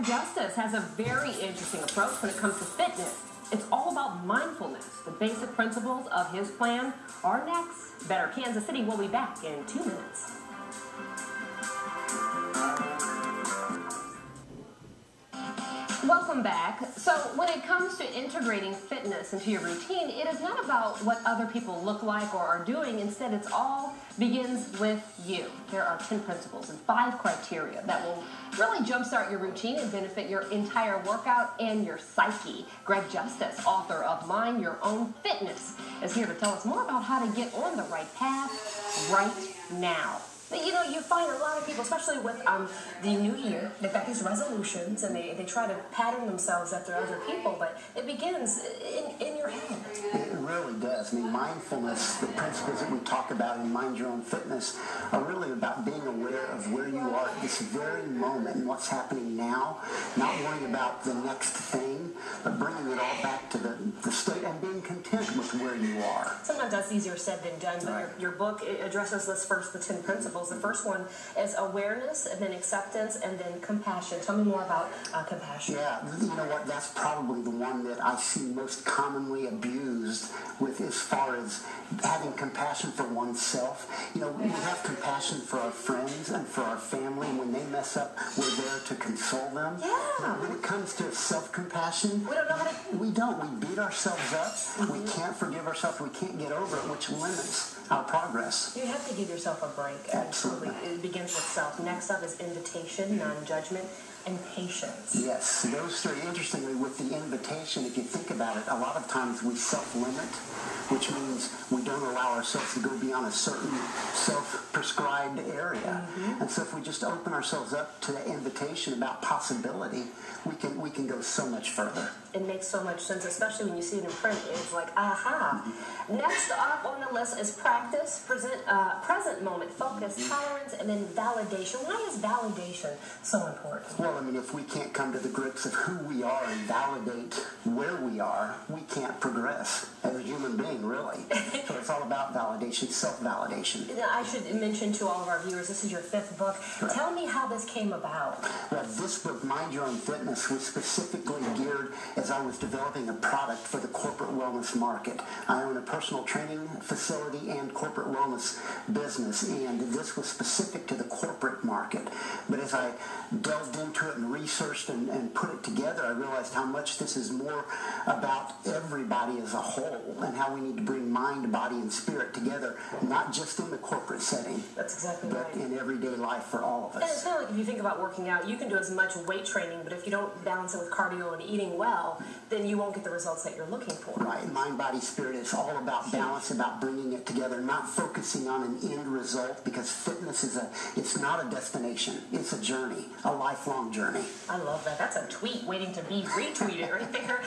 Justice has a very interesting approach when it comes to fitness. It's all about mindfulness. The basic principles of his plan are next. Better Kansas City will be back in 2 minutes. Welcome back. So when it comes to integrating fitness into your routine, it is not about what other people look like or are doing. Instead, it's all begins with you. There are 10 principles and 5 criteria that will really jumpstart your routine and benefit your entire workout and your psyche. Greg Justice, author of Mind Your Own Fitness, is here to tell us more about how to get on the right path right now. But, you know, you find a lot of people, especially with the new year, they've got these resolutions and they try to pattern themselves after other people, but it begins in your head. It really does. I mean, mindfulness, the principles that we talk about in Mind Your Own Fitness are really about being aware of where you are at this very moment and what's happening now, not worrying about the next thing, but bringing it all back to the state and being content with where you are. Sometimes that's easier said than done, but right. your book addresses this first, the 10 principles. The first one is awareness, and then acceptance, and then compassion. Tell me more about compassion. Yeah, you know what? That's probably the one that I see most commonly abused with, as far as having compassion for oneself. You know, we have compassion for our friends and for our family, and when they mess up, we're there to console them. Yeah. But when it comes to self-compassion, we don't know how to... We don't. We beat ourselves up. Mm-hmm. We can't forgive ourselves. We can't get over it, which limits our progress. You have to give yourself a break. Absolutely. It begins with self. Next up is invitation, non-judgment, and patience. Yes, those three. Interestingly, with the invitation, if you think about it, a lot of times we self-limit, which means we don't allow ourselves to go beyond a certain self-prescribed area. Mm-hmm. And so if we just open ourselves up to the invitation about possibility, we can go so much further. It makes so much sense, especially when you see it in print. It's like, aha. Mm-hmm. Next up on the list is practice, present moment, focus, tolerance, and then validation. Why is validation so important? Well, I mean, if we can't come to the grips of who we are and validate where we are, we can't progress as a human being, really. So it's all about validation, self-validation. Now, I should mention to all of our viewers, this is your 5th book. Right. Tell me how this came about. Well, this book, Mind Your Own Fitness, was specifically geared as I was developing a product for the corporate wellness market. I own a personal training facility and corporate wellness business, and this was specific to the corporate market. But as I delved into it and researched and put it together, I realized how much this is more about everybody as a whole and how we need to bring mind, body, and spirit together, not just in the corporate setting. That's exactly but right. in everyday life for all of us. And it's kind of like if you think about working out, you can do as much weight training, but if you don't balance it with cardio and eating well, then you won't get the results that you're looking for. Right. Mind, body, spirit is all about balance, about bringing it together, not focusing on an end result, because fitness it's not a destination. It's a journey, a lifelong journey. I love that. That's a tweet waiting to be retweeted right there.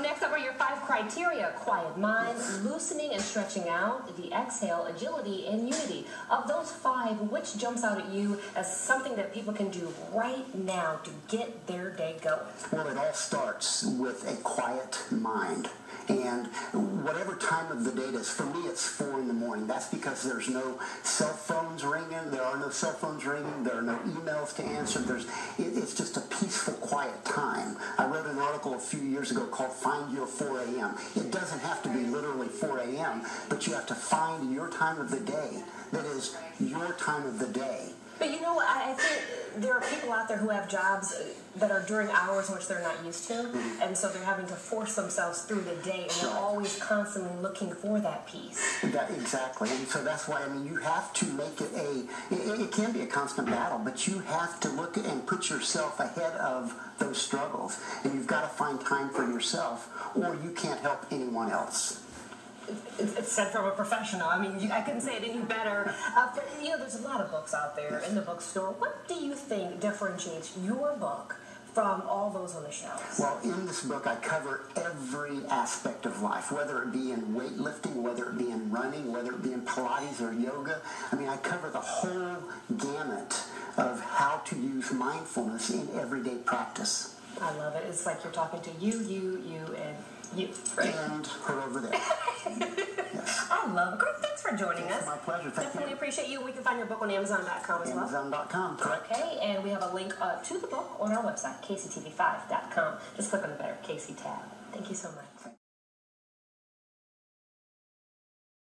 Next up are your 5 criteria: quiet mind, loosening and stretching out, the exhale, agility, and unity. Of those 5, which jumps out at you as something that people can do right now to get their day going? Well, it all starts with a quiet mind. And whatever time of the day it is, for me it's 4 in the morning. That's because there's no cell phones ringing. There are no cell phones ringing. There are no emails to answer. It's just a peaceful, quiet time. I wrote an article a few years ago called Find Your 4 a.m. It doesn't have to be literally 4 a.m., but you have to find your time of the day that is your time of the day. But you know what, I think there are people out there who have jobs that are during hours in which they're not used to, and so they're having to force themselves through the day, and they're always constantly looking for that piece. Exactly, and so that's why, I mean, you have to make it it can be a constant battle, but you have to look at and put yourself ahead of those struggles, and you've got to find time for yourself, or you can't help anyone else. It's said from a professional. I mean, I couldn't say it any better. But, you know, there's a lot of books out there in the bookstore. What do you think differentiates your book from all those on the shelves? Well, in this book, I cover every aspect of life, whether it be in weightlifting, whether it be in running, whether it be in Pilates or yoga. I mean, I cover the whole gamut of how to use mindfulness in everyday practice. I love it. It's like you're talking to you, and you, right? And her over there. Yes. I love it. Greg, thanks for joining us. It's my pleasure. Thank Definitely you. appreciate you. We can find your book on Amazon.com as well. Amazon.com, correct. Okay, and we have a link to the book on our website, KCTV5.com. Just click on the better KC tab. Thank you so much.